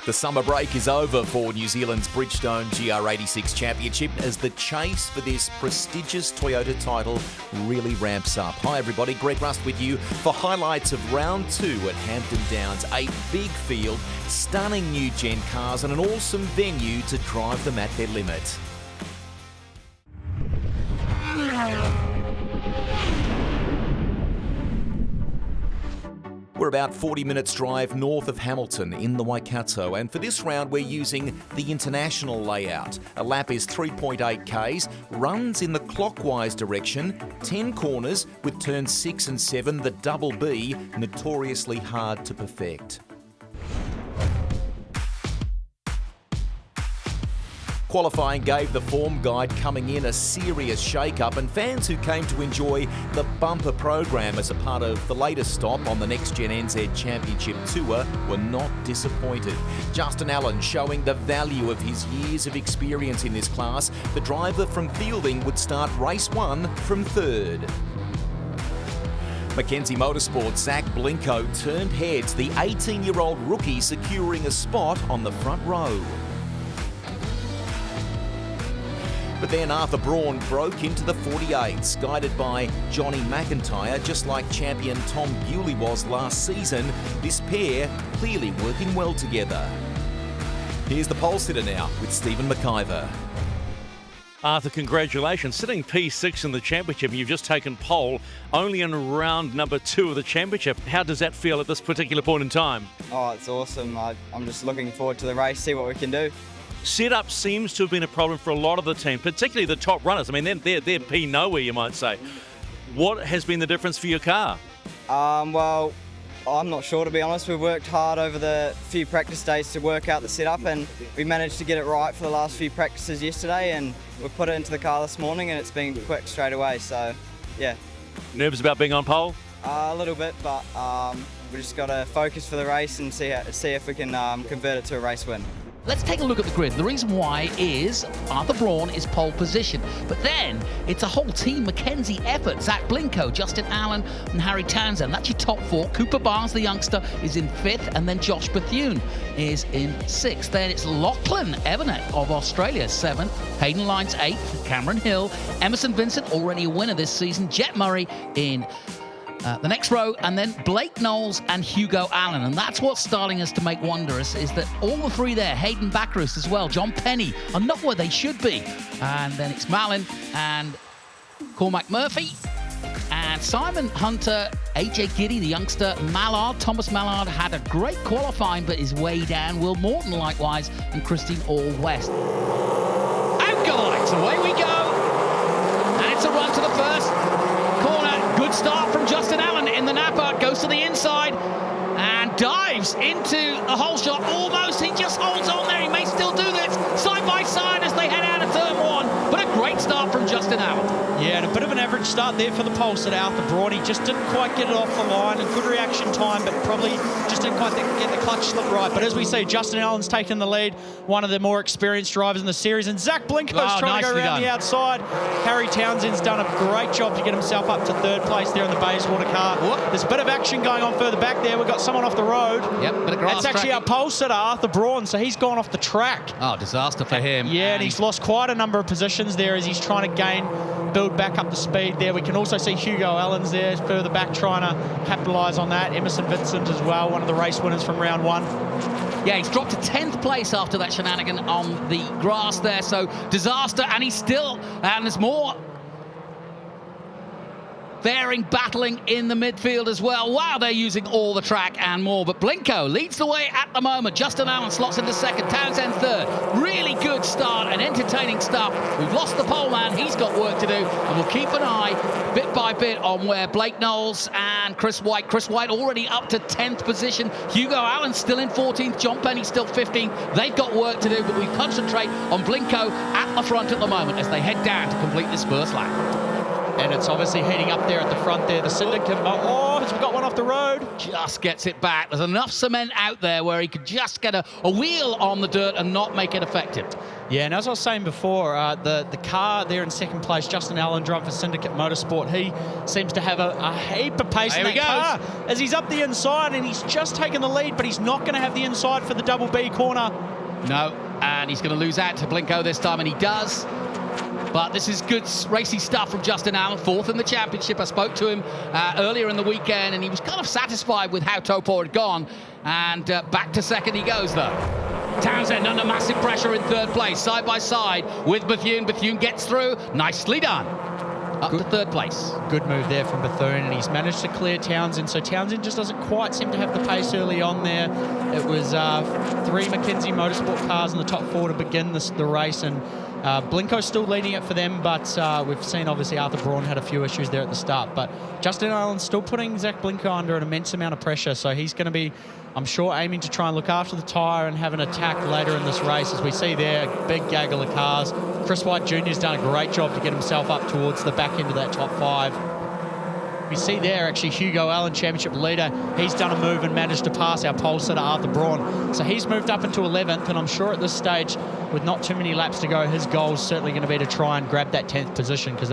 The summer break is over for New Zealand's Bridgestone GR86 Championship as the chase for this prestigious Toyota title really ramps up. Hi everybody, Greg Rust with you for highlights of round 2 at Hampton Downs. A big field, stunning new gen cars and an awesome venue to drive them at their limit. We're about 40 minutes drive north of Hamilton in the Waikato, and for this round we're using the international layout. A lap is 3.8 Ks, runs in the clockwise direction, 10 corners with turns 6 and 7, the double B, notoriously hard to perfect. Qualifying gave the form guide coming in a serious shake-up, and fans who came to enjoy the bumper program as a part of the latest stop on the Next Gen NZ Championship Tour were not disappointed. Justin Allen showing the value of his years of experience in this class. The driver from Fielding would start race 1 from 3rd. Mackenzie Motorsport Zach Blinko turned heads, the 18-year-old rookie securing a spot on the front row. But then Arthur Braun broke into the 48s, guided by Johnny McIntyre, just like champion Tom Bewley was last season. This pair clearly working well together. Here's the pole sitter now with Stephen McIver. Arthur, congratulations. Sitting P6 in the championship, you've just taken pole only in round number 2 of the championship. How does that feel at this particular point in time? Oh, it's awesome. I'm just looking forward to the race, see what we can do. Setup seems to have been a problem for a lot of the team, particularly the top runners. I mean, they're P nowhere, you might say. What has been the difference for your car? Well, I'm not sure, to be honest. We've worked hard over the few practice days to work out the setup, and we managed to get it right for the last few practices yesterday, and we put it into the car this morning, and it's been quick straight away. So, yeah. Nervous about being on pole? A little bit, but we just got to focus for the race and see if we can convert it to a race win. Let's take a look at the grid. The reason why is Arthur Braun is pole position. But then it's a whole team Mackenzie effort. Zach Blinko, Justin Allen and Harry Townsend. That's your top 4. Cooper Barnes, the youngster, is in 5th. And then Josh Bethune is in 6th. Then it's Lachlan Evanet of Australia, 7th. Hayden Lyons, 8th. Cameron Hill. Emerson Vincent, already a winner this season. Jet Murray in the next row, and then Blake Knowles and Hugo Allen. And that's what's starting us to make wonders, is that all the 3 there, Hayden Backrus as well, John Penny, are not where they should be. And then it's Malin and Cormac Murphy and Simon Hunter, AJ Giddy, the youngster, Mallard. Thomas Mallard had a great qualifying but is way down. Will Morton likewise, and Christine All-West. Out guys, away we go. And it's a run to the first corner. Good start from Justin Allen in the Napa, goes to the inside and dives into the hole shot. Almost, he just holds on there. He may still do this side by side as they head out of turn 1. But a great start from Justin Allen. Yeah, and a bit of an average start there for the pole sitter, Arthur Braun. He just didn't quite get it off the line. A good reaction time, but probably just didn't quite get the clutch slip right. But as we see, Justin Allen's taken the lead, one of the more experienced drivers in the series. And Zach Blinko's trying to go around the outside. Harry Townsend's done a great job to get himself up to 3rd place there in the Bayswater car. There's a bit of action going on further back there. We've got someone off the road. Yep, bit of grass. That's actually our pole sitter, Arthur Braun, so he's gone off the track. Oh, disaster for him. Yeah, and he's lost quite a number of positions there as he's trying to build back up the speed there. We can also see Hugo Allen's there further back trying to capitalise on that. Emerson Vincent as well, one of the race winners from round 1. Yeah, he's dropped to 10th place after that shenanigan on the grass there, so disaster, and he's still, and there's more battling in the midfield as well. Wow, they're using all the track and more. But Blinko leads the way at the moment. Justin Allen slots into 2nd. Townsend 3rd. Really good start and entertaining stuff. We've lost the pole man. He's got work to do. And we'll keep an eye bit by bit on where Blake Knowles and Chris White. Chris White already up to 10th position. Hugo Allen still in 14th. John Penny still 15th. They've got work to do, but we concentrate on Blinko at the front at the moment as they head down to complete this first lap. And it's obviously heating up there at the front there. The syndicate, Evans, we've got one off the road. Just gets it back. There's enough cement out there where he could just get a wheel on the dirt and not make it effective. Yeah, and as I was saying before, the car there in second place, Justin Allen, driving for Syndicate Motorsport, he seems to have a heap of pace in that car as he's up the inside, and he's just taken the lead, but he's not going to have the inside for the double B corner. No, and he's going to lose out to Blinko this time, and he does. But this is good racy stuff from Justin Allen, fourth in the championship. I spoke to him earlier in the weekend, and he was kind of satisfied with how Topo had gone. And back to second he goes, though. Townsend under massive pressure in third place, side by side with Bethune. Bethune gets through. Nicely done. Up to third place. Good move there from Bethune, and he's managed to clear Townsend. So Townsend just doesn't quite seem to have the pace early on there. It was 3 McKenzie Motorsport cars in the top 4 to begin the race, and Blinko's still leading it for them, but we've seen obviously Arthur Braun had a few issues there at the start. But Justin Allen's still putting Zach Blinko under an immense amount of pressure, so he's going to be, I'm sure, aiming to try and look after the tyre and have an attack later in this race. As we see there, a big gaggle of cars. Chris White Jr. has done a great job to get himself up towards the back end of that top 5. We see there, actually, Hugo Allen, championship leader. He's done a move and managed to pass our pole sitter, Arthur Braun. So he's moved up into 11th, and I'm sure at this stage, with not too many laps to go, his goal is certainly going to be to try and grab that 10th position, because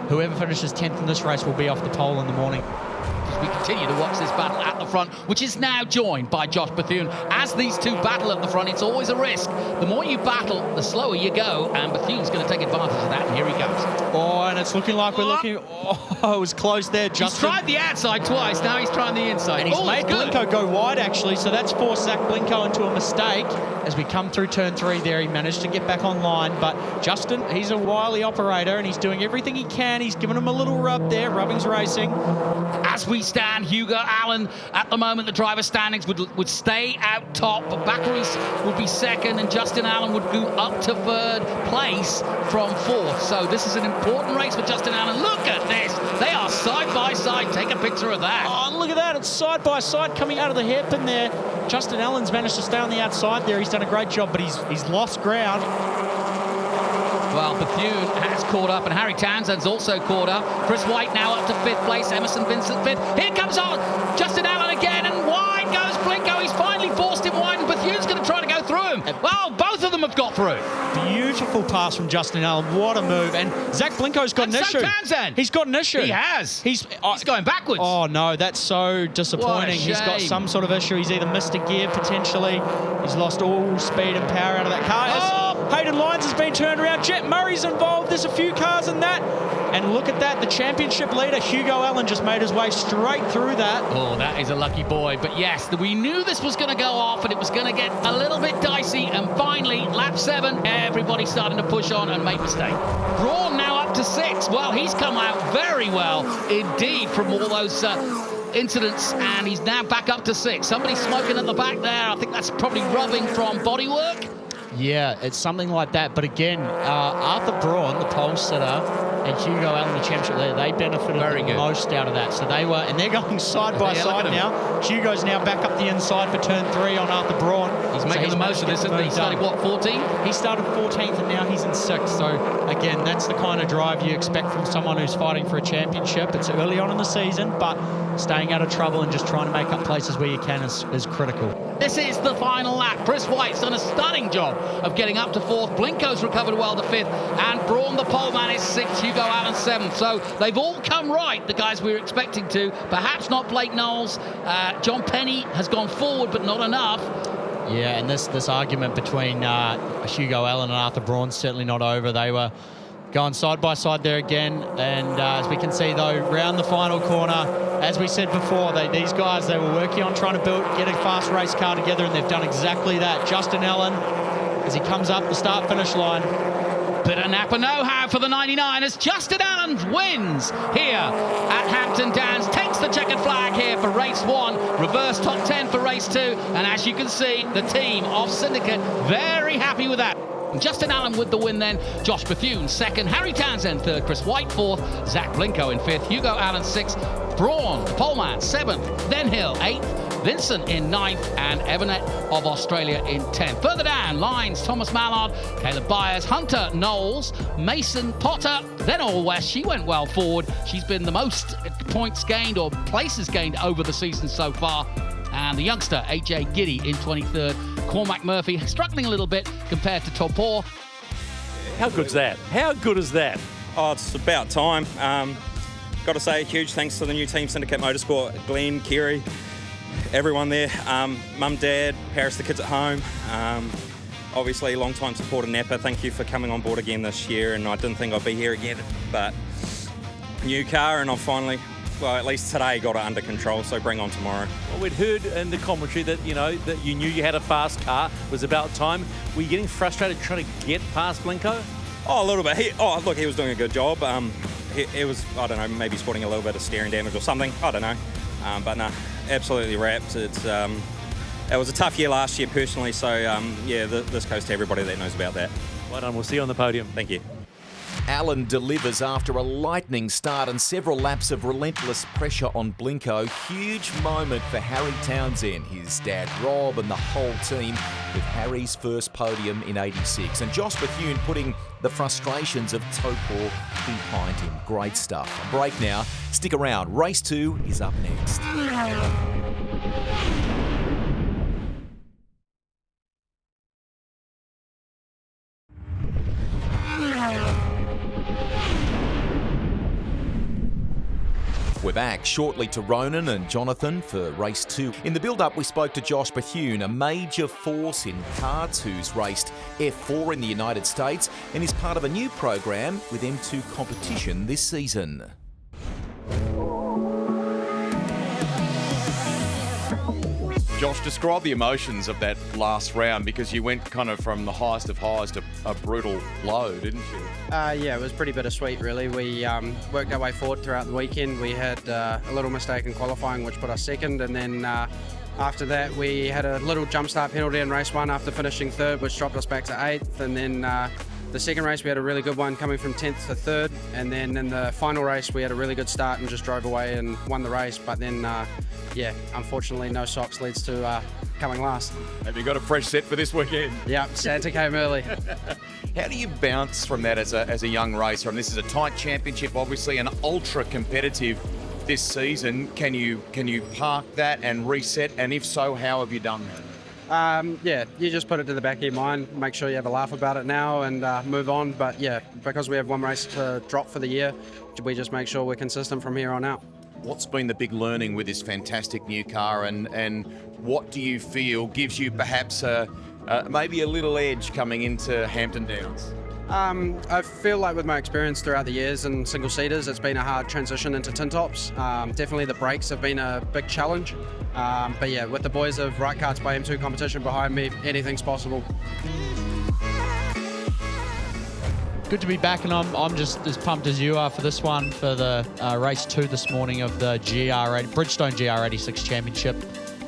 whoever finishes 10th in this race will be off the pole in the morning. As we continue to watch this battle at the front, which is now joined by Josh Bethune. As these two battle at the front, it's always a risk. The more you battle, the slower you go, and Bethune's going to take advantage of that, and here he goes. Oh, and it's looking like we're looking... Oh, it was close there, Justin. He's tried the outside twice, now he's trying the inside. And he's made Blinko go wide, actually, so that's forced Zach Blinko into a mistake. As we come through turn 3 there, he managed to get back online, but Justin, he's a wily operator, and he's doing everything he can. He's given him a little rub there. Rubbing's racing. As we stand, Hugo Allen, at the moment, the driver standings would stay out top, but Baccaris would be second, and Justin Allen would go up to third place from 4th. So this is an important race for Justin Allen. Look at this. They are side by side. Take a picture of that. Oh, look at that. It's side by side coming out of the hairpin there. Justin Allen's managed to stay on the outside there. He's done a great job, but he's lost ground. Well, Bethune has caught up, and Harry Townsend's also caught up. Chris White now up to 5th place. Emerson Vincent 5th. Here comes on Justin Allen again, and wide goes Blinko. He's finally forced him wide, and Bethune's going to try to go through him. Well, both of them have got through. Beautiful pass from Justin Allen. What a move. And Zach Blinko's got an issue. Townsend. He's got an issue. He has. He's going backwards. Oh, no, that's so disappointing. He's got some sort of issue. He's either missed a gear, potentially. He's lost all speed and power out of that car. Oh! Hayden Lyons has been turned around. Jet Murray's involved. There's a few cars in that. And look at that. The championship leader, Hugo Allen, just made his way straight through that. Oh, that is a lucky boy. But yes, we knew this was going to go off, and it was going to get a little bit dicey. And finally, lap 7, everybody starting to push on and make mistakes. Braun now up to 6. Well, he's come out very well indeed from all those incidents, and he's now back up to 6. Somebody smoking at the back there. I think that's probably rubbing from bodywork. Yeah, it's something like that. But again, Arthur Braun, the pole sitter, and Hugo Allen, the championship leader, they benefited the most out of that. So they were, and they're going side by side now. Hugo's now back up the inside for turn 3 on Arthur Braun. He's making the most of this, isn't he? He started, what, 14? He started 14th, and now he's in 6th. So again, that's the kind of drive you expect from someone who's fighting for a championship. It's early on in the season, but staying out of trouble and just trying to make up places where you can is critical. This is the final lap. Chris White's done a stunning job of getting up to 4th. Blinko's recovered well to 5th. And Braun, the pole man, is 6th. Hugo Allen 7th. So they've all come right, the guys we were expecting to. Perhaps not Blake Knowles. John Penny has gone forward, but not enough. Yeah, and this argument between Hugo Allen and Arthur Braun's certainly not over. They were going side by side there again, and as we can see though, round the final corner, as we said before, these guys, they were working on trying to get a fast race car together, and they've done exactly that. Justin Allen, as he comes up the start-finish line. Bit of Napa know-how for the 99 as Justin Allen wins here at Hampton Downs, takes the checkered flag here for race 1, reverse top 10 for race 2, and as you can see, the team of Syndicate very happy with that. Justin Allen with the win then, Josh Bethune 2nd, Harry Townsend 3rd, Chris White 4th, Zach Blinko in 5th, Hugo Allen 6th, Braun, poleman 7th, then Hill 8th, Vincent in 9th, and Everett of Australia in 10th. Further down, lines Thomas Mallard, Caleb Byers, Hunter Knowles, Mason Potter, then All West. She went well forward. She's been the most points gained or places gained over the season so far. And the youngster, AJ Giddy, in 23rd. Cormac Murphy struggling a little bit compared to Topor. How good's that? How good is that? Oh, it's about time. Got to say, huge thanks to the new team, Syndicate Motorsport, Glenn, Kerry, everyone there. Mum, Dad, Paris, the kids at home. Obviously, long-time supporter Napa, thank you for coming on board again this year, and I didn't think I'd be here again, but new car, and I've finally, well, at least today, got it under control, so bring on tomorrow. Well, we'd heard in the commentary that, that you knew you had a fast car. It was about time. Were you getting frustrated trying to get past Blinko? Oh, a little bit. He was doing a good job. It was, I don't know, maybe sporting a little bit of steering damage or something. I don't know. But no, absolutely wrapped. It was a tough year last year personally, so yeah, this goes to everybody that knows about that. Well done. We'll see you on the podium. Thank you. Alan delivers after a lightning start and several laps of relentless pressure on Blinko. Huge moment for Harry Townsend, his dad Rob and the whole team, with Harry's first podium in 86. And Josh Bethune putting the frustrations of Topor behind him. Great stuff. A break now. Stick around. Race 2 is up next. We're back shortly to Ronan and Jonathan for race 2. In the build-up, we spoke to Josh Bethune, a major force in karts who's raced F4 in the United States and is part of a new program with M2 competition this season. Josh, describe the emotions of that last round, because you went kind of from the highest of highs to a brutal low, didn't you? Yeah, it was pretty bittersweet, really. We worked our way forward throughout the weekend. We had a little mistake in qualifying, which put us second, and then after that we had a little jump start penalty in race 1 after finishing 3rd, which dropped us back to 8th, and then the second race we had a really good one coming from 10th to 3rd, and then in the final race we had a really good start and just drove away and won the race, but then yeah, unfortunately no socks leads to coming last. Have you got a fresh set for this weekend? Yeah, Santa came early. How do you bounce from that as a young racer? And this is a tight championship, obviously, and ultra competitive this season. Can you park that and reset? And if so, how have you done that? Yeah, you just put it to the back of your mind, make sure you have a laugh about it now and move on. But yeah, because we have one race to drop for the year, we just make sure we're consistent from here on out. What's been the big learning with this fantastic new car, and what do you feel gives you perhaps maybe a little edge coming into Hampton Downs? I feel like with my experience throughout the years in single-seaters, it's been a hard transition into tin tops. Definitely the brakes have been a big challenge. But yeah, with the boys of Right Karts by M2 competition behind me, anything's possible. Good to be back, and I'm just as pumped as you are for this one, for the race 2 this morning of the Bridgestone GR86 Championship.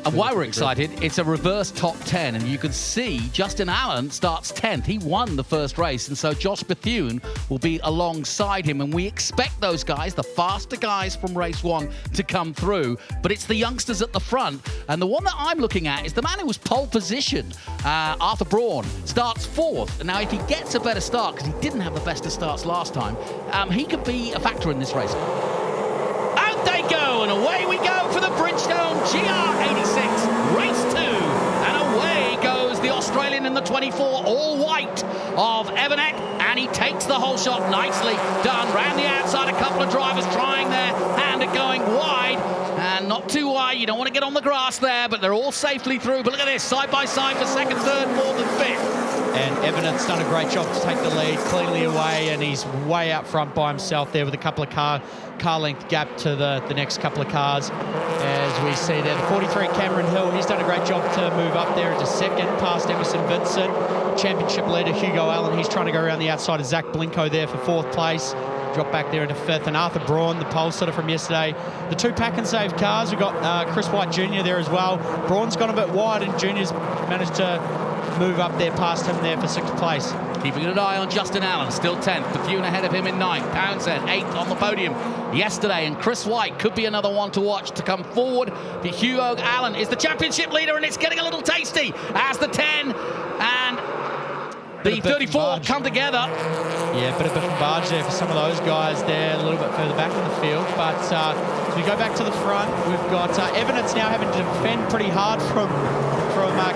And why we're excited, it's a reverse top 10, and you can see Justin Allen starts 10th. He won the first race, and so Josh Bethune will be alongside him, and we expect those guys, the faster guys from race 1, to come through, but it's the youngsters at the front, and the one that I'm looking at is the man who was pole position, Arthur Braun, starts 4th. Now, if he gets a better start, because he didn't have the best of starts last time, he could be a factor in this race. Out they go, and away we go for the Bridgestone GR86 race 2, and away goes the Australian in the 24, all white of Everett, and he takes the whole shot. Nicely done. Round the outside, a couple of drivers trying their hand at going wide, and not too wide. You don't want to get on the grass there, but they're all safely through. But look at this, side by side for second, third, fourth, and fifth. And Everett's done a great job to take the lead cleanly away, and he's way out front by himself there with a couple of car length gap to the next couple of cars. As we see there, the 43 Cameron Hill, he's done a great job to move up there into second past Emerson Vincent. Championship leader Hugo Allen, he's trying to go around the outside of Zach Blinko there for 4th place. Drop back there into 5th, and Arthur Braun, the pole sitter from yesterday. The 2 pack and save cars, we've got Chris White Jr. there as well. Braun's gone a bit wide, and Jr.'s managed to move up there past him there for 6th place. Keeping an eye on Justin Allen, still 10th. Bethune ahead of him in 9th. Townsend 8th on the podium yesterday. And Chris White could be another one to watch to come forward. The Hugo Allen is the championship leader, and it's getting a little tasty as the 10 and the 34 come together. Yeah, a bit of biff and barge there for some of those guys there, a little bit further back in the field. But as we go back to the front, we've got Evans now having to defend pretty hard from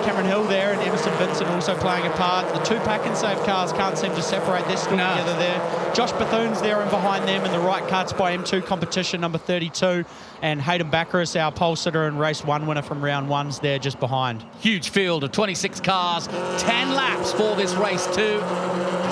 Cameron Hill there, and Emerson Vincent also playing a part. The two pack and save cars can't seem to separate. They're still together there. Josh Bethune's there and behind them in the right cuts by M2 competition, number 32. And Hayden Baccaris, our pole sitter and race 1 winner from round 1's there just behind. Huge field of 26 cars, 10 laps for this race too.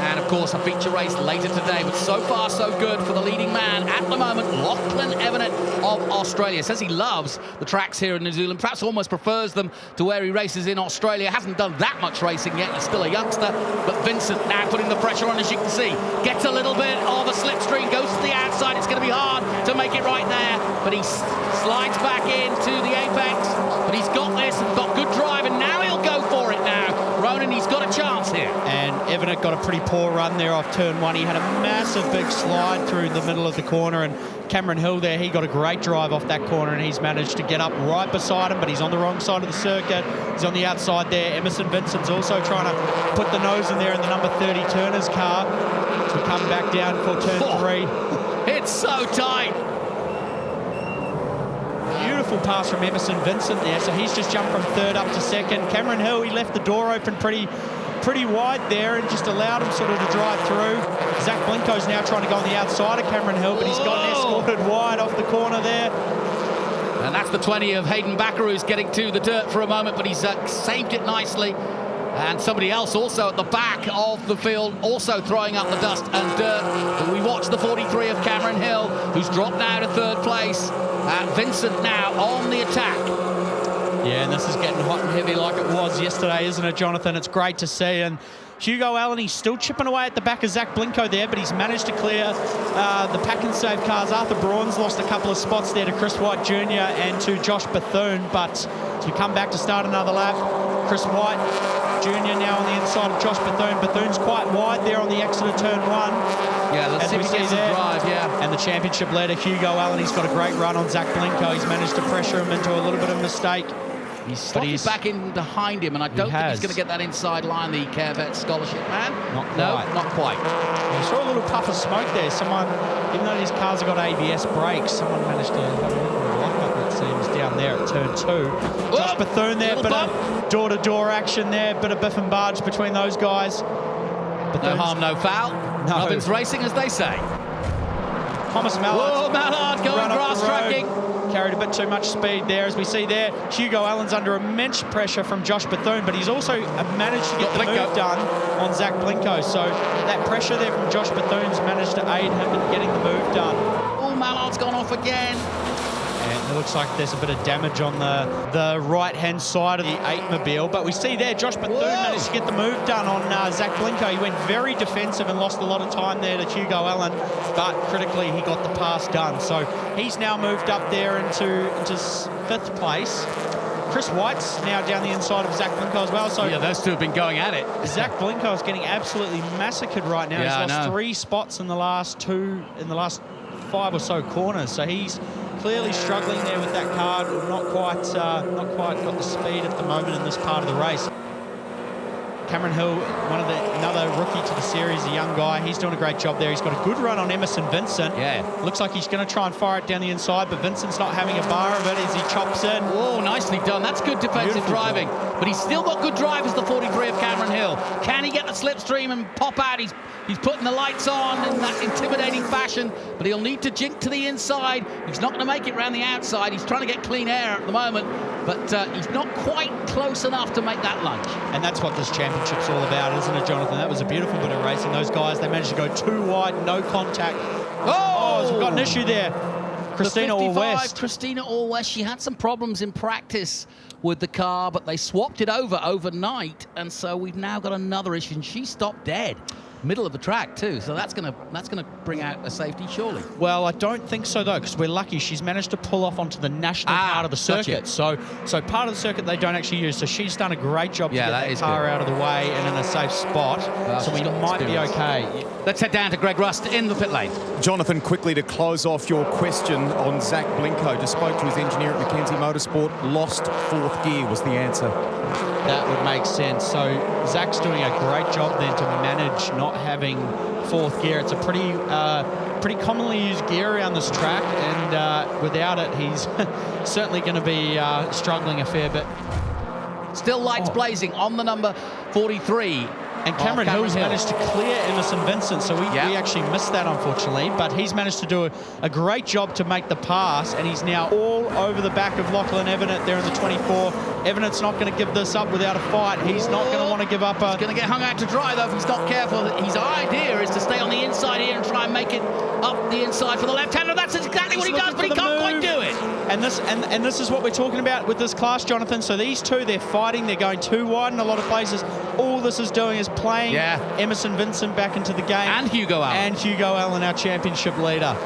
And of course a feature race later today, but so far so good for the leading man at the moment, Lachlan Evanet of Australia. Says he loves the tracks here in New Zealand, perhaps almost prefers them to where he races in Australia. Hasn't done that much racing yet, he's still a youngster, but Vincent now putting the pressure on, as you can see. Gets a little bit of a slipstream, goes to the outside. It's going to be hard to make it right there, but he slides back into the apex. But he's got this and got good drive, and now he'll go for it now. Ronan, he's got a chance here. And Evanet got a pretty poor run there off turn 1. He had a massive big slide through the middle of the corner, and Cameron Hill there, he got a great drive off that corner, and he's managed to get up right beside him, but he's on the wrong side of the circuit. He's on the outside there. Emerson Vincent's also trying to put the nose in there in the number 30 Turner's car. So we come back down for turn 3. It's so tight. Beautiful pass from Emerson Vincent there. So he's just jumped from 3rd up to 2nd. Cameron Hill, he left the door open pretty wide there and just allowed him sort of to drive through. Zach Blinko's now trying to go on the outside of Cameron Hill, but he's gotten escorted wide off the corner there. And that's the 20 of Hayden Backer, who's getting to the dirt for a moment, but he's saved it nicely. And somebody else also at the back of the field, also throwing up the dust and dirt. But we watch the 43 of Cameron Hill, who's dropped now to 3rd place. Vincent now on the attack. Yeah, and this is getting hot and heavy like it was yesterday, isn't it, Jonathan? It's great to see. And Hugo Allen, he's still chipping away at the back of Zach Blinko there, but he's managed to clear the pack and save cars. Arthur Braun's lost a couple of spots there to Chris White Jr. and to Josh Bethune, but as we come back to start another lap, Chris White Jr. now on the inside of Josh Bethune. Bethune's quite wide there on the exit of turn 1. Yeah, let's see if he gets some drive, yeah. And the championship leader, Hugo Allen, he's got a great run on Zach Blinko. He's managed to pressure him into a little bit of a mistake. He's slotted back in behind him, and I don't think he's going to get that inside line, the Carevet scholarship man. Not quite. No, not quite. I saw a little puff of smoke there. Someone, even though these cars have got ABS brakes, someone managed to have a little bit of lock-up, it seems, down there at turn 2. Josh Bethune there, bit of door-to-door action there, bit of biff and barge between those guys. No harm, no foul. No. Robbins racing, as they say. Thomas Mallard. Oh, Mallard going grass tracking. Carried a bit too much speed there, as we see there. Hugo Allen's under immense pressure from Josh Bethune, but he's also managed to get the move done on Zach Blinko. So that pressure there from Josh Bethune's managed to aid him in getting the move done. Oh, Mallard's gone off again. And it looks like there's a bit of damage on the right-hand side of the 8-mobile. But we see there, Josh Bethune managed to get the move done on Zach Blinko. He went very defensive and lost a lot of time there to Hugo Allen, but critically he got the pass done. So he's now moved up there into 5th place. Chris White's now down the inside of Zach Blinko as well. So yeah, those two have been going at it. Zach Blinko is getting absolutely massacred right now. Yeah, he's lost 3 spots in the last 5 or so corners. So he's clearly struggling there with that car. Not quite got the speed at the moment in this part of the race. Cameron Hill, another rookie to the series, a young guy. He's doing a great job there. He's got a good run on Emerson Vincent. Yeah. Looks like he's going to try and fire it down the inside, but Vincent's not having a bar of it as he chops in. Oh, nicely done. That's good defensive driving. But he's still got good drive as the 43 of Cameron Hill. Can he get the slipstream and pop out? He's putting the lights on in that intimidating fashion, but he'll need to jink to the inside. He's not going to make it around the outside. He's trying to get clean air at the moment, but he's not quite close enough to make that lunge. And that's what this championship's all about, isn't it, Jonathan? That was a beautiful bit of racing. Those guys, they managed to go too wide, no contact. Oh, so we've got an issue there. Christina All-West. Christina All-West, she had some problems in practice with the car, but they swapped it over overnight, and so we've now got another issue, and she stopped dead. middle of the track too, so that's gonna bring out a safety surely. Well, I don't think so though, because we're lucky she's managed to pull off onto the national part of the circuit. Gotcha. So part of the circuit they don't actually use. So she's done a great job to get that car good. out of the way and in a safe spot. So we might be okay. Let's head down to Greg Rust in the pit lane. Jonathan, quickly to close off your question on Zach Blinko. Just spoke to his engineer at Mackenzie Motorsport. Lost fourth gear was the answer. That would make sense. So Zach's doing a great job then to manage not having fourth gear. It's a pretty commonly used gear around this track, and without it, he's certainly going to be struggling a fair bit. Still lights blazing on the number 43. And Cameron Hill's managed to clear Emerson Vincent, so we actually missed that, unfortunately. But he's managed to do a great job to make the pass, and he's now all over the back of Lachlan Evanet there in the 24. Evanet's not going to give this up without a fight. He's not going to want to give up He's going to get hung out to dry, though, if he's not careful. His idea is to stay on the inside here and try and make it up the inside for the left-hander. That's exactly what he does, but he can't quite do it. And this is what we're talking about with this class, Jonathan. So these two, they're fighting. They're going too wide in a lot of places. All this is doing is playing Emerson Vincent back into the game. And Hugo Allen. And Hugo Allen, our championship leader.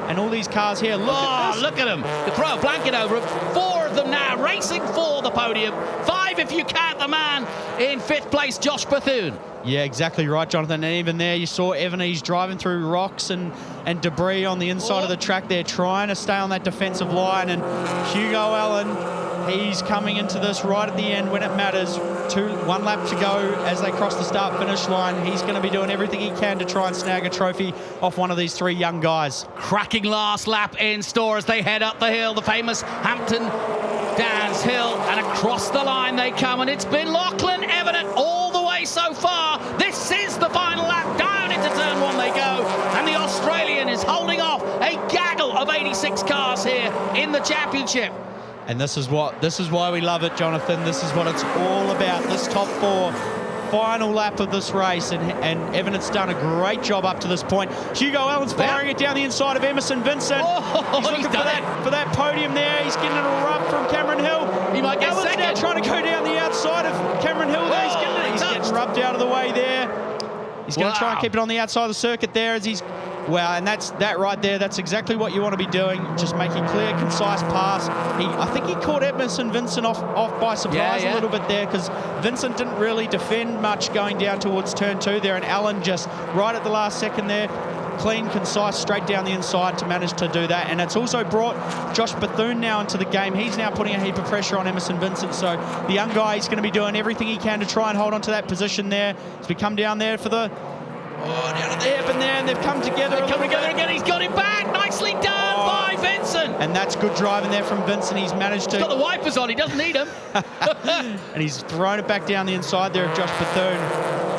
And all these cars here, look at this. Look at them. The throw a blanket over it. 4 of them now racing for the podium. 5 if you count the man in 5th place, Josh Bethune. Yeah, exactly right, Jonathan. And even there, you saw Evan, he's driving through rocks and debris on the inside of the track there, trying to stay on that defensive line. And Hugo Allen, he's coming into this right at the end when it matters. 1 lap to go as they cross the start-finish line. He's going to be doing everything he can to try and snag a trophy off one of these 3 young guys. Cracking last lap in store as they head up the hill. The famous Hampton Downs Hill, and across the line they come, and it's been Lachlan Evanet all the way so far. This is the final lap. Down into turn 1 they go, and the Australian is holding off a gaggle of 86 cars here in the championship. And this is why we love it, Jonathan. This is what it's all about, this top 4. Final lap of this race, and Evanet's done a great job up to this point. Hugo Allen's firing it down the inside of Emerson Vincent. He's looking for that podium there. He's getting a rub from Cameron Hill. He might get Allen's second. now trying to go down the outside of Cameron Hill there. He's getting rubbed out of the way there. He's going to try and keep it on the outside of the circuit there as he's... Wow, and that right there, that's exactly what you want to be doing. Just making clear, concise pass. I think he caught Emerson Vincent off by surprise a little bit there, because Vincent didn't really defend much going down towards turn 2 there, and Allen just right at the last second there, clean, concise, straight down the inside to manage to do that. And it's also brought Josh Bethune now into the game. He's now putting a heap of pressure on Emerson Vincent, so the young guy is going to be doing everything he can to try and hold on to that position there as we come down there for the... down there, and they've come together. They come together again. He's got him back. Nicely done by Vincent. And that's good driving there from Vincent. He's managed to... He's got the wipers on. He doesn't need them. And he's thrown it back down the inside there of Josh Bethune.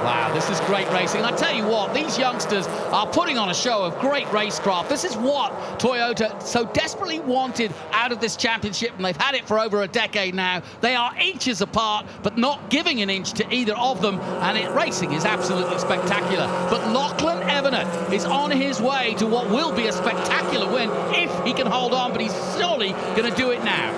Wow, this is great racing. And I tell you what, these youngsters are putting on a show of great racecraft. This is what Toyota so desperately wanted out of this championship, and they've had it for over a decade now. They are inches apart, but not giving an inch to either of them, and racing is absolutely spectacular. But Lachlan Evanet is on his way to what will be a spectacular win if he can hold on, but he's surely going to do it now.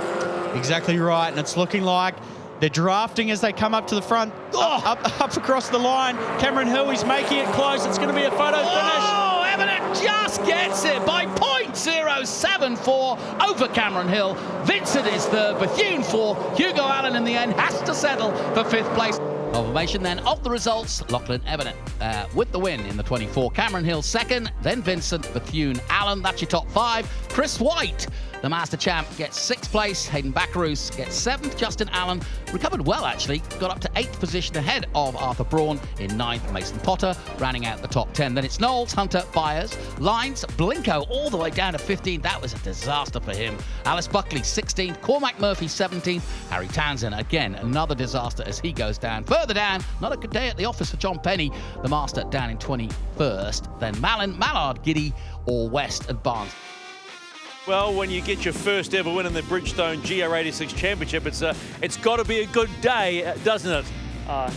Exactly right, and it's looking like they're drafting as they come up to the front, up across the line. Cameron Hill, he's making it close. It's going to be a photo finish. Oh, Evanet just gets it by 0.074 over Cameron Hill. Vincent is third, Bethune fourth. Hugo Allen in the end has to settle for 5th place. Confirmation then of the results. Lachlan Evanet with the win in the 24. Cameron Hill second, then Vincent, Bethune, Allen. That's your top 5. Chris White, the Master Champ, gets 6th place. Hayden Baccarus gets 7th. Justin Allen recovered well, actually. Got up to 8th position ahead of Arthur Braun in 9th. Mason Potter rounding out the top 10. Then it's Knowles, Hunter, Byers, Lines, Blinko all the way down to 15th. That was a disaster for him. Alice Buckley 16th. Cormac Murphy 17th. Harry Townsend, again, another disaster as he goes down. Further down, not a good day at the office for John Penny, the Master, down in 21st. Then Malin, Mallard, Giddy, All West and Barnes. Well, when you get your first ever win in the Bridgestone GR86 Championship, it's got to be a good day, doesn't it?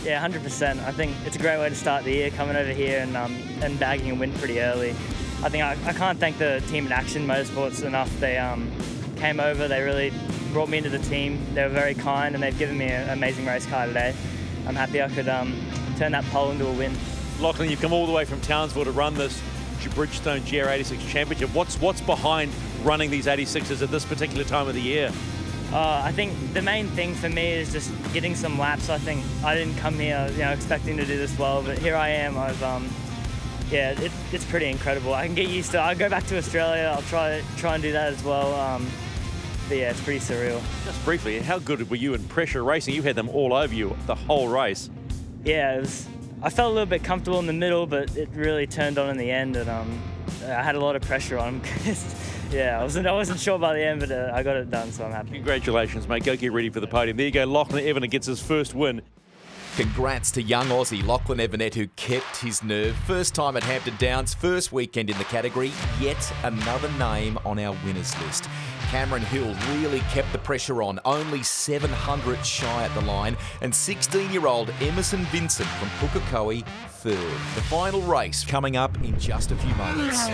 Yeah, 100%. I think it's a great way to start the year, coming over here and bagging a win pretty early. I think I can't thank the team at Action Motorsports enough. They came over, they really brought me into the team. They were very kind, and they've given me an amazing race car today. I'm happy I could turn that pole into a win. Lachlan, you've come all the way from Townsville to run this Bridgestone GR86 Championship. What's behind running these 86s at this particular time of the year? I think the main thing for me is just getting some laps. I think I didn't come here, expecting to do this well, but here I am. It's pretty incredible. I can get used to it. I'll go back to Australia. I'll try and do that as well. But yeah, it's pretty surreal. Just briefly, how good were you in pressure racing? You had them all over you the whole race. Yeah, I felt a little bit comfortable in the middle, but it really turned on in the end, and I had a lot of pressure on them. Yeah, I wasn't sure by the end, but I got it done, so I'm happy. Congratulations, mate. Go get ready for the podium. There you go. Lachlan Evanet gets his first win. Congrats to young Aussie Lachlan Evanet, who kept his nerve. First time at Hampton Downs, first weekend in the category, yet another name on our winners list. Cameron Hill really kept the pressure on, only 700 shy at the line, and 16-year-old Emerson Vincent from Pukekohe third. The final race coming up in just a few moments.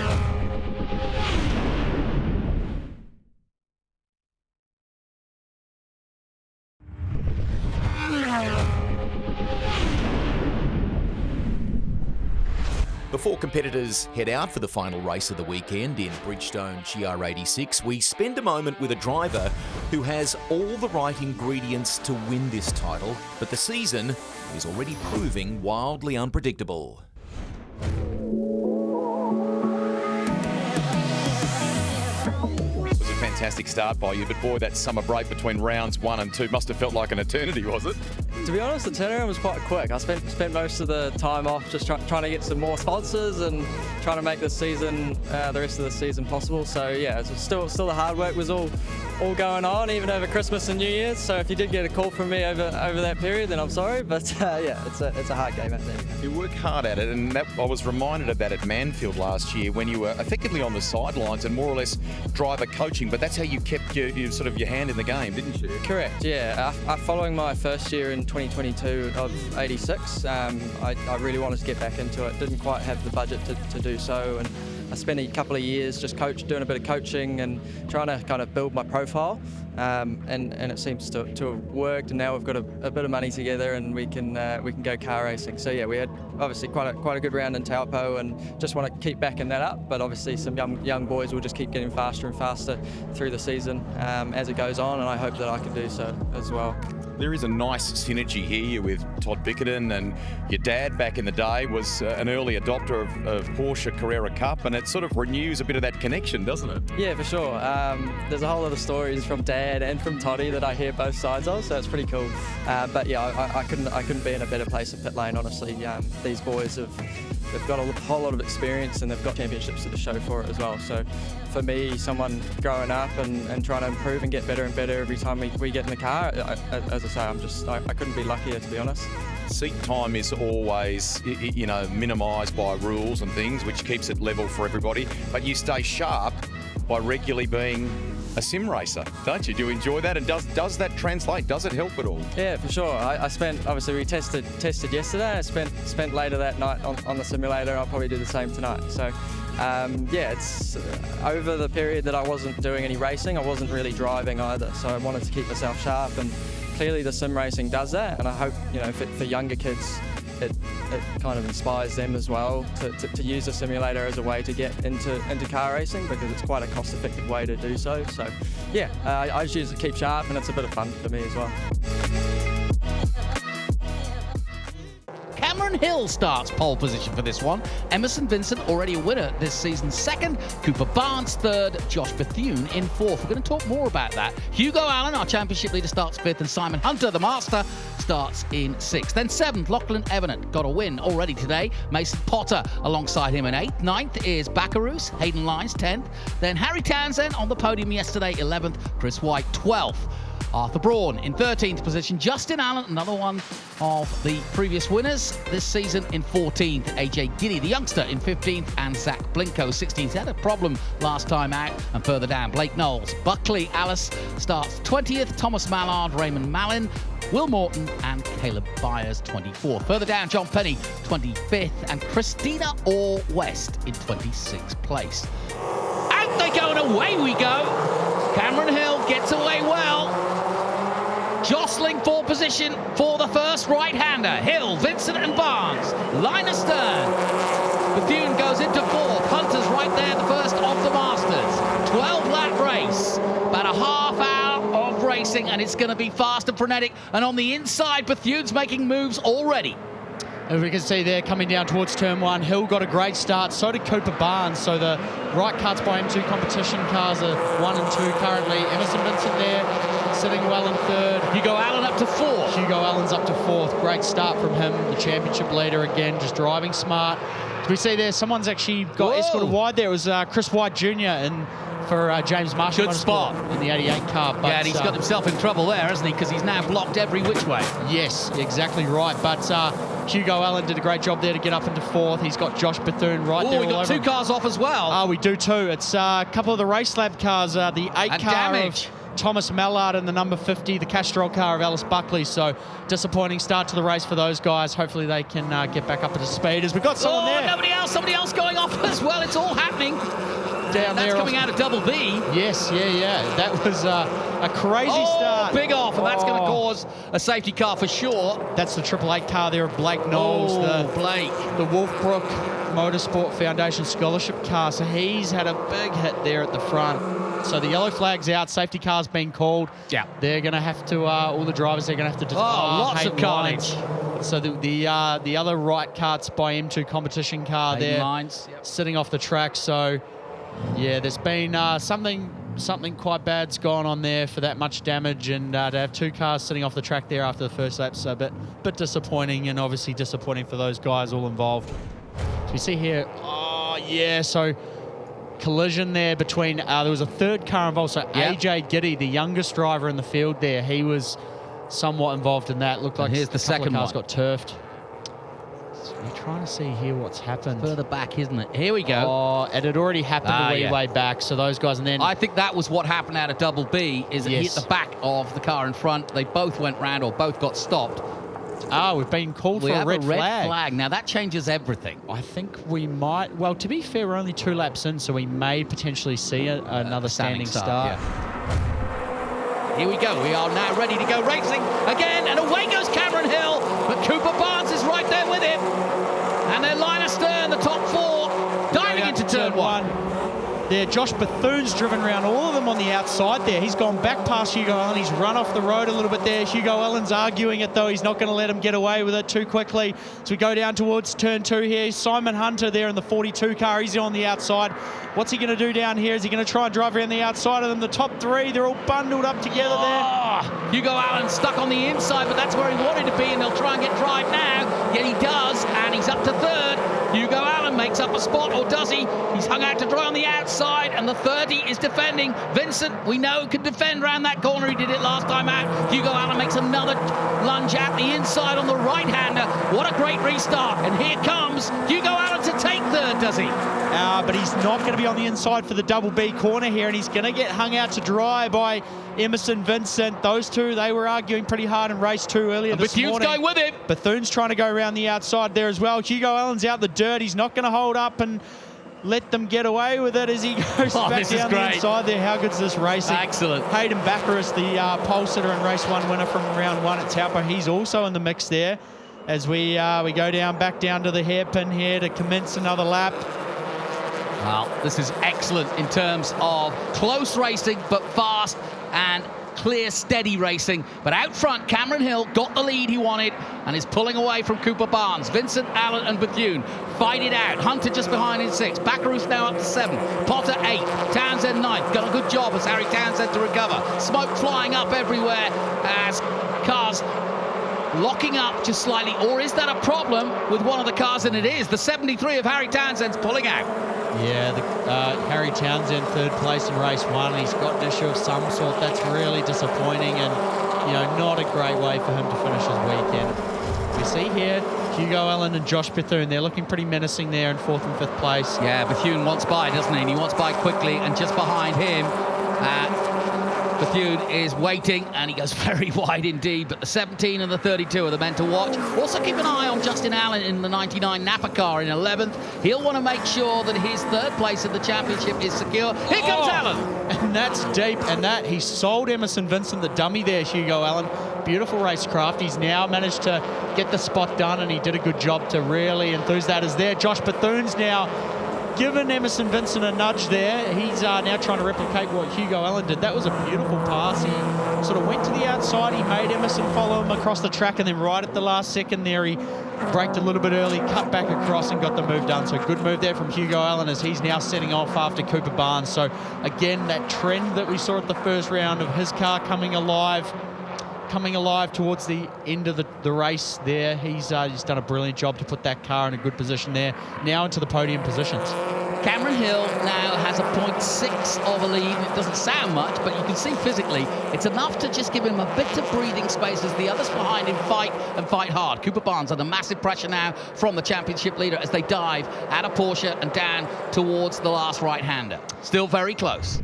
Before competitors head out for the final race of the weekend in Bridgestone GR86, we spend a moment with a driver who has all the right ingredients to win this title, but the season is already proving wildly unpredictable. It was a fantastic start by you, but boy, that summer break between rounds 1 and 2 must have felt like an eternity, was it? To be honest, the turnaround was quite quick. I spent most of the time off just trying to get some more sponsors and trying to make this season, the rest of the season possible. So yeah, it's still the hard work was all going on, even over Christmas and New Year's. So if you did get a call from me over that period, then I'm sorry. But yeah, it's a hard game out there. You work hard at it, and I was reminded of that at Manfield last year when you were effectively on the sidelines and more or less driver coaching. But that's how you kept your hand in the game, didn't you? Correct. Yeah. Following my first year in 2022 of 86, I really wanted to get back into it. Didn't quite have the budget to do so, and I spent a couple of years just doing a bit of coaching and trying to kind of build my profile, and it seems to have worked. And now we've got a bit of money together, and we can go car racing. So yeah, we had obviously quite a good round in Taupo, and just want to keep backing that up. But obviously some young boys will just keep getting faster and faster through the season as it goes on, and I hope that I can do so as well. There is a nice synergy here with Todd Bickerton, and your dad back in the day was an early adopter of Porsche Carrera Cup, and it sort of renews a bit of that connection, doesn't it? Yeah, for sure. There's a whole lot of stories from Dad and from Toddy that I hear both sides of, so it's pretty cool. But yeah, I couldn't be in a better place at pit lane, honestly. These boys they've got a whole lot of experience, and they've got championships to show for it as well. So for me, someone growing up and trying to improve and get better and better every time we get in the car, as I say, I couldn't be luckier, to be honest. Seat time is always, minimised by rules and things, which keeps it level for everybody. But you stay sharp by regularly being a sim racer, don't you? Do you enjoy that? And does that translate? Does it help at all? Yeah, for sure. I spent, obviously we tested yesterday. I spent later that night on the simulator. I'll probably do the same tonight. So yeah, it's over the period that I wasn't doing any racing, I wasn't really driving either. So I wanted to keep myself sharp, and clearly the sim racing does that. And I hope, for younger kids, it kind of inspires them as well to use a simulator as a way to get into car racing, because it's quite a cost-effective way to do so. So yeah, I just use it to keep sharp, and it's a bit of fun for me as well. Cameron Hill starts pole position for this one. Emerson Vincent already a winner this season, second. Cooper Barnes third. Josh Bethune in fourth. We're going to talk more about that. Hugo Allen, our championship leader, starts fifth, and Simon Hunter, the master, starts in sixth. Then seventh, Lachlan Evanet got a win already today. Mason Potter alongside him in eighth. Ninth is Baccaroos. Hayden Lyons 10th. Then Harry Townsend on the podium yesterday, 11th. Chris White 12th. Arthur Braun in 13th position. Justin Allen, another one of the previous winners this season, in 14th. AJ Giddy, the youngster, in 15th. And Zach Blinko, 16th. He had a problem last time out. And further down, Blake Knowles. Buckley Alice starts 20th. Thomas Mallard, Raymond Mallin, Will Morton and Caleb Byers, 24th. Further down, John Penny, 25th. And Christina Orr West in 26th place. Out they go, and away we go. Cameron Hill gets away well. jostling for position for the first right-hander. Hill, Vincent and Barnes. Line astern. Bethune goes into fourth. Hunter's right there, the first of the Masters. 12-lap race. About a half hour of racing, and it's going to be fast and frenetic. And on the inside, Bethune's making moves already. As we can see there, coming down towards turn one, Hill got a great start, so did Cooper Barnes. So the right cuts by M2 competition cars are 1 and 2 currently. Emerson Vincent there, sitting well in third. Hugo Allen up to fourth. Hugo Allen's up to fourth. Great start from him, the championship leader again, just driving smart. As we see there, someone's actually got escorted wide there. It was Chris White Jr. for James Marshall. Good spot in the 88 car. But, yeah, and he's got himself in trouble there, hasn't he? Because he's now blocked every which way. Yes, exactly right. But Hugo Allen did a great job there to get up into fourth. He's got Josh Bethune right there. We got two cars off as well. We do too. It's a couple of the race lab cars. The 8 car of Thomas Mallard and the number 50, the Castrol car of Alice Buckley. So disappointing start to the race for those guys. Hopefully they can get back up into speed. As we've got someone there. Somebody else going off as well. It's all happening. That's coming out of double B. Yes, yeah. That was a crazy start. Big off, and that's going to cause a safety car for sure. That's the 888 car there of Blake Knowles. The Wolfbrook Motorsport Foundation Scholarship car. So he's had a big hit there at the front. So the yellow flag's out. Safety car's been called. Yeah. They're going to have to, all the drivers, they're going to have to... lots of carnage. So the other right cart's by M2 competition car there. Sitting off the track. So... yeah, there's been something quite bad's gone on there for that much damage, and to have two cars sitting off the track there after the first lap, so a bit disappointing, and obviously disappointing for those guys all involved. So you see here, so collision there between, there was a third car involved, so AJ Giddy, the youngest driver in the field there, he was somewhat involved in that. Looked like here's the second cars one. got turfed. We're trying to see here what's happened. Further back, isn't it? Here we go. It had already happened way back, so those guys, and then... I think that was what happened out of double B, is it hit the back of the car in front. They both went round, or both got stopped. We've been called for a red flag. Now, that changes everything. I think we might... Well, to be fair, we're only 2 laps in, so we may potentially see another standing start. Yeah. Here we go. We are now ready to go racing again, and away goes Cameron Hill, but Cooper Barnes is right there with him. And then line astern, the top 4, diving into turn 1. There, Josh Bethune's driven around all of them on the outside there. He's gone back past Hugo Allen. He's run off the road a little bit there. Hugo Allen's arguing it, though. He's not going to let him get away with it too quickly. So we go down towards turn 2 here. Simon Hunter there in the 42 car. He's on the outside. What's he going to do down here? Is he going to try and drive around the outside of them? The top 3, they're all bundled up together there. Hugo Allen stuck on the inside, but that's where he wanted to be, and they'll try and get drive now. Yet he does, and he's up to 3rd. Hugo Allen makes up a spot, or does he? He's hung out to dry on the outside, and the 30 is defending. Vincent, we know, can defend around that corner. He did it last time out. Hugo Allen makes another lunge at the inside on the right-hander. What a great restart. And here comes Hugo Allen to take 3rd, does he? But he's not going to be on the inside for the double B corner here, and he's going to get hung out to dry by Emerson Vincent. Those two, they were arguing pretty hard in race 2 earlier this morning. Bethune's going with him. Bethune's trying to go around the outside there as well. Hugo Allen's out the dirt. He's not going to hold up and let them get away with it as he goes back down the inside there. How good's this racing? Excellent. Hayden Baccaris, the pole sitter and race 1 winner from round 1 at Taupo, he's also in the mix there as we go back down to the hairpin here to commence another lap. Well, this is excellent in terms of close racing, but fast and clear, steady racing. But out front, Cameron Hill got the lead he wanted and is pulling away from Cooper Barnes. Vincent, Allen and Bethune fight it out. Hunter just behind in 6. Baccaroos now up to 7. Potter 8. Townsend 9th. Done a good job as Harry Townsend to recover. Smoke flying up everywhere as cars locking up just slightly. Or is that a problem with one of the cars? And it is. The 73 of Harry Townsend's pulling out. Yeah, Harry Townsend 3rd place in race 1. He's got an issue of some sort. That's really disappointing, and not a great way for him to finish his weekend. We see here Hugo Allen and Josh Bethune. They're looking pretty menacing there in 4th and 5th place. Yeah, Bethune wants by, doesn't he? And he wants by quickly, and just behind him, Bethune is waiting, and he goes very wide indeed, but the 17 and the 32 are the men to watch. Also keep an eye on Justin Allen in the 99 Napa car in 11th. He'll want to make sure that his third place in the championship is secure. Here comes Allen! And that's deep, and that he sold Emerson Vincent the dummy there, Hugo Allen. Beautiful racecraft. He's now managed to get the spot done, and he did a good job to really enthuse that as there. Josh Bethune's now given Emerson Vincent a nudge there. He's now trying to replicate what Hugo Allen did. That was a beautiful pass. He sort of went to the outside. He made Emerson follow him across the track, and then right at the last second there, he braked a little bit early, cut back across and got the move done. So good move there from Hugo Allen as he's now setting off after Cooper Barnes. So again, that trend that we saw at the first round of his car coming alive towards the end of the race there. He's done a brilliant job to put that car in a good position there. Now into the podium positions. Cameron Hill now has a 0.6 of a lead. It doesn't sound much, but you can see physically it's enough to just give him a bit of breathing space as the others behind him fight hard. Cooper Barnes under massive pressure now from the championship leader as they dive out of Porsche and down towards the last right-hander. Still very close.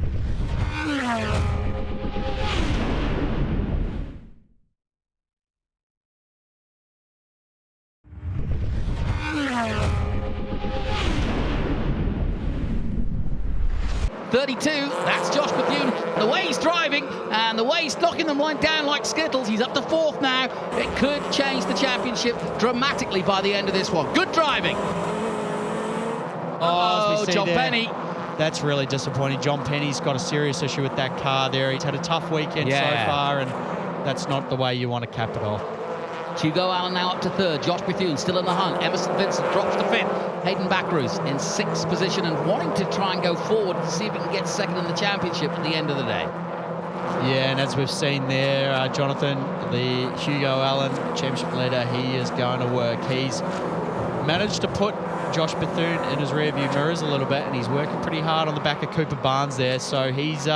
32, that's Josh Bethune. The way he's driving and the way he's knocking them down like Skittles, he's up to 4th now. It could change the championship dramatically by the end of this one. Good driving. Oh, John Penny. That's really disappointing. John Penny's got a serious issue with that car there. He's had a tough weekend so far, and that's not the way you want to cap it off. Hugo Allen now up to 3rd. Josh Bethune still in the hunt. Emerson Vincent drops to 5th. Hayden Backroos in 6th position and wanting to try and go forward to see if he can get 2nd in the championship at the end of the day. Yeah, and as we've seen there, Jonathan, the Hugo Allen championship leader, he is going to work. He's managed to put Josh Bethune in his rearview mirrors a little bit, and he's working pretty hard on the back of Cooper Barnes there. So he's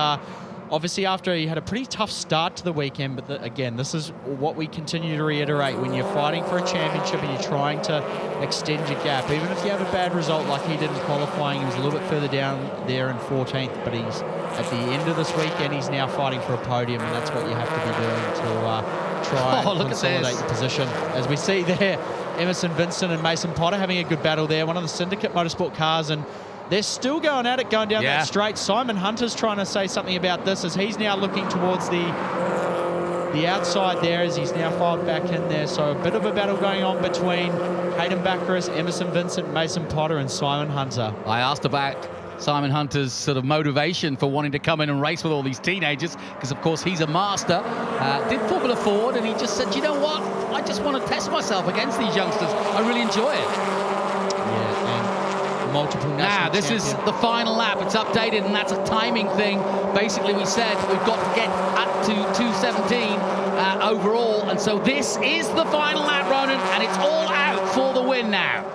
obviously, after he had a pretty tough start to the weekend, but again, this is what we continue to reiterate. When you're fighting for a championship and you're trying to extend your gap, even if you have a bad result like he did in qualifying, he was a little bit further down there in 14th, but he's at the end of this weekend, he's now fighting for a podium, and that's what you have to be doing to try and consolidate your position. As we see there, Emerson Vincent and Mason Potter having a good battle there, one of the Syndicate Motorsport cars, and they're still going at it, going down that straight. Simon Hunter's trying to say something about this as he's now looking towards the outside there as he's now filed back in there. So a bit of a battle going on between Hayden Backroos, Emerson Vincent, Mason Potter and Simon Hunter. I asked about Simon Hunter's sort of motivation for wanting to come in and race with all these teenagers because, of course, he's a master. Did Formula Ford, and he just said, you know what? I just want to test myself against these youngsters. I really enjoy it. Yeah, and multiple national this champion. is the final lap. It's updated, and that's a timing thing. Basically, we said we've got to get up to 2:17 overall, and so this is the final lap, Ronan, and it's all out for the win now.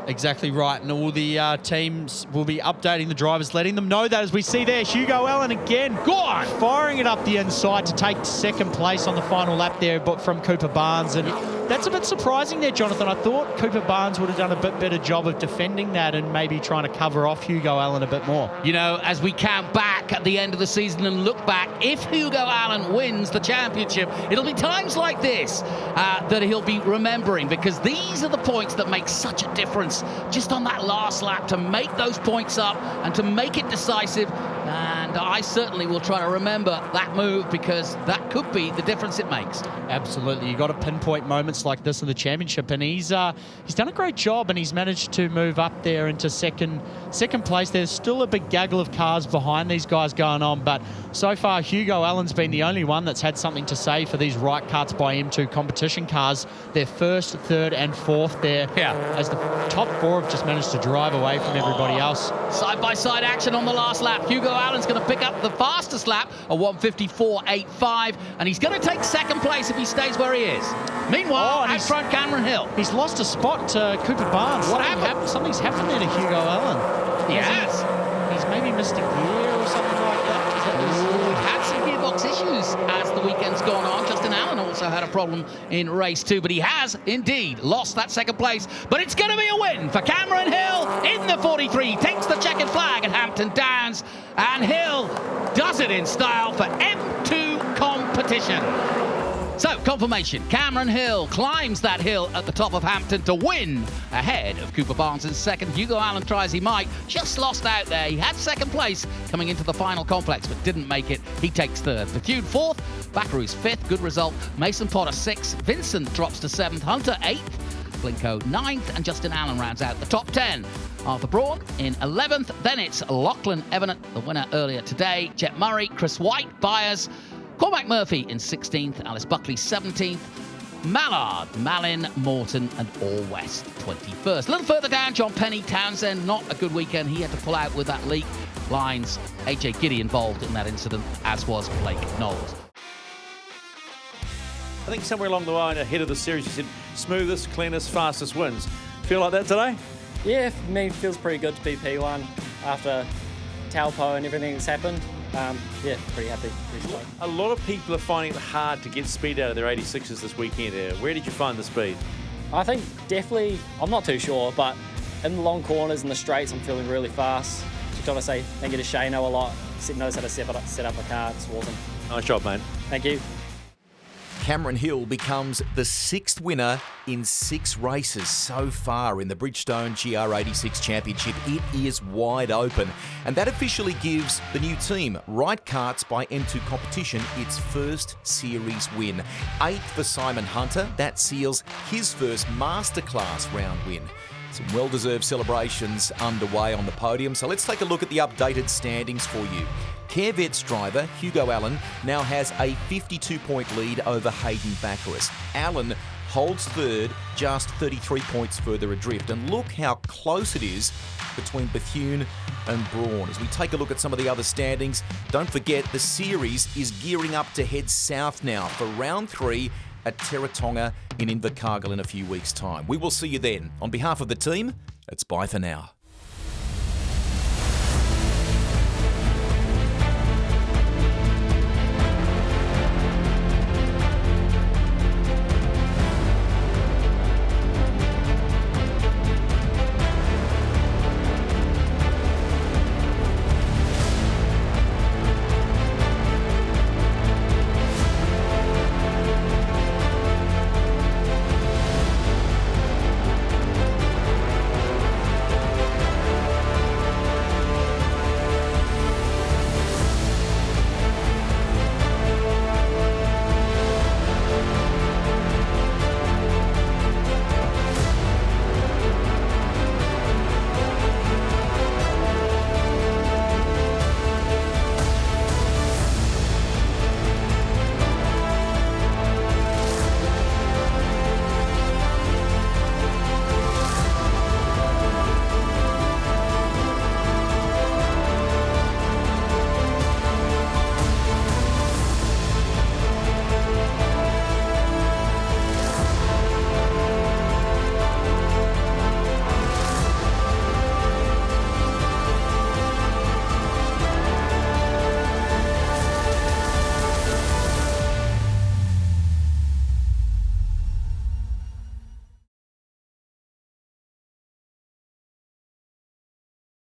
Exactly right, and all the teams will be updating the drivers, letting them know that as we see there, Hugo Allen again, firing it up the inside to take 2nd place on the final lap there, but from Cooper Barnes, and that's a bit surprising there, Jonathan. I thought Cooper Barnes would have done a bit better job of defending that and maybe trying to cover off Hugo Allen a bit more. You know, as we count back at the end of the season and look back, if Hugo Allen wins the championship, it'll be times like this that he'll be remembering, because these are the points that make such a difference just on that last lap, to make those points up and to make it decisive. And I certainly will try to remember that move, because that could be the difference it makes. Absolutely. You've got to pinpoint moments like this in the championship, and he's done a great job, and he's managed to move up there into second place. There's still a big gaggle of cars behind these guys going on, but so far Hugo Allen's been the only one that's had something to say for these right carts by M2 competition cars. They're 1st, 3rd and 4th there, as the top 4 have just managed to drive away from everybody else. Side-by-side action on the last lap. Hugo Allen's going to pick up the fastest lap, a 1:54.85, and he's going to take 2nd place if he stays where he is. Meanwhile, out front, Cameron Hill. He's lost a spot to Cooper Barnes. What happened? Something's happened there to Hugo Allen. Yes. He's maybe missed a gear or something like that. We've had some gearbox issues pace as the weekend's gone on. Justin Allen also had a problem in race 2, but he has indeed lost that second place. But it's going to be a win for Cameron Hill in the 43. Takes the checkered flag at Hampton Downs, and Hill does it in style for M2 competition. So, confirmation, Cameron Hill climbs that hill at the top of Hampton to win ahead of Cooper Barnes in second. Hugo Allen tries he might, just lost out there. He had second place coming into the final complex, but didn't make it. He takes third. Bethune fourth, Backaroo's fifth, good result. Mason Potter sixth, Vincent drops to seventh, Hunter eighth, Blinko ninth, and Justin Allen rounds out the top 10. Arthur Braun in 11th, then it's Lachlan Evanett, the winner earlier today, Jet Murray, Chris White, Byers, Cormac Murphy in 16th, Alice Buckley 17th, Mallard, Malin, Morton and All West 21st. A little further down, John Penny, Townsend, not a good weekend. He had to pull out with that leak. Lines, AJ Giddy involved in that incident, as was Blake Knowles. I think somewhere along the line ahead of the series you said smoothest, cleanest, fastest wins. Feel like that today? Yeah, for me it feels pretty good to be P1 after Taupo and everything that's happened. Yeah, pretty happy. Pretty stoked. A lot of people are finding it hard to get speed out of their 86s this weekend. Where did you find the speed? I think definitely, I'm not too sure, but in the long corners and the straights, I'm feeling really fast. Just want to say thank you to Shano a lot. Knows how to set up a car. It's awesome. Nice job, mate. Thank you. Cameron Hill becomes the 6th winner in 6 races so far in the Bridgestone GR86 Championship. It is wide open, and that officially gives the new team, Right Karts by M2 Competition, its first series win. 8th for Simon Hunter. That seals his first Masterclass round win. Some well-deserved celebrations underway on the podium, so let's take a look at the updated standings for you. Carevet's driver, Hugo Allen, now has a 52-point lead over Hayden Baccaris. Allen holds third, just 33 points further adrift. And look how close it is between Bethune and Braun. As we take a look at some of the other standings, don't forget the series is gearing up to head south now for round 3 at Teretonga in Invercargill in a few weeks' time. We will see you then. On behalf of the team, it's bye for now.